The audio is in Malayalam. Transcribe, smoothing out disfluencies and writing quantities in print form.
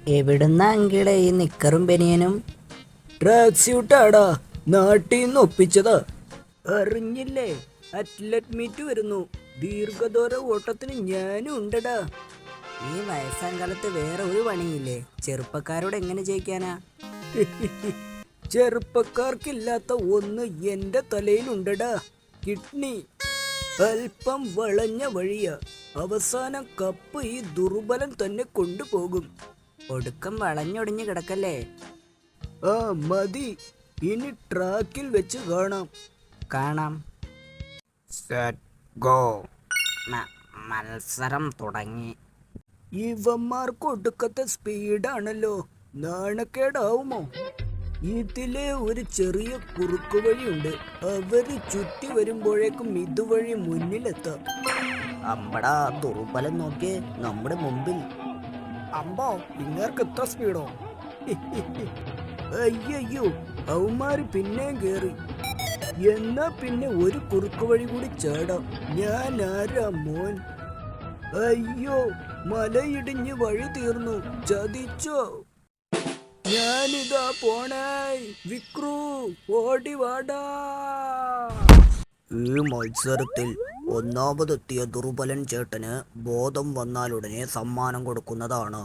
എവിടുന്ന അങ്കിളെ ഈ നിക്കറും ബനിയനും? ട്രാക്ക് സ്യൂട്ടാടാ, നാട്ടിന്ന് ഒപ്പിച്ചതാ. അറിഞ്ഞില്ലേ, അത്ലറ്റ് മീറ്റ് വരുന്നു. ദീർഘദൂര ഓട്ടത്തിന് ഞാനും ഉണ്ടടാ. ഈ വയസ്സാം കാലത്ത് വേറെ ഒരു പണിയില്ലേ? ചെറുപ്പക്കാരോട് എങ്ങനെ ജയിക്കാനാ? ചെറുപ്പക്കാർക്കില്ലാത്ത ഒന്ന് എന്റെ തലയിലുണ്ടടാ, കിഡ്നി. അല്പം വളഞ്ഞ വഴിയാ, അവസാനം കപ്പ് ഈ ദുർബലൻ തന്നെ കൊണ്ടുപോകും. ഒടുക്കം വളഞ്ഞൊടിഞ്ഞു കിടക്കല്ലേ? ആ മതി, ഇനി ട്രാക്കിൽ വെച്ച് കാണാം. കാണാം. Set go. മത്സരം തുടങ്ങി. ഇവന്മാർക്ക് ഒടുക്കത്തെ സ്പീഡാണല്ലോ, നാണക്കേടാവുമോ? ഇതിലെ ഒരു ചെറിയ കുറുക്കു വഴിയുണ്ട്, അവര് ചുറ്റി വരുമ്പോഴേക്കും ഇതുവഴി മുന്നിലെത്താം. അമ്പടാ, ദുർബലം നോക്കിയേ നമ്മുടെ മുമ്പിൽ. അമ്പോ, ഇങ്ങേർക്ക് എത്ര സ്പീഡോ? അയ്യോ, അവന്മാര് പിന്നെയും കേറി. എന്നാ പിന്നെ ഒരു കുറുക്കു വഴി കൂടി ചാടാം. ഞാൻ ആരാ മോൻ? അയ്യോ, മലയിടിഞ്ഞ് വഴി തീർന്നു, ചതിച്ചോ? ഞാനിതാ പോണേ, വിക്രു ഓടി വാടാ. ഈ മത്സരത്തിൽ ഒന്നാമതെത്തിയ ദുർബലൻ ചേട്ടന് ബോധം വന്നാലുടനെ സമ്മാനം കൊടുക്കുന്നതാണ്.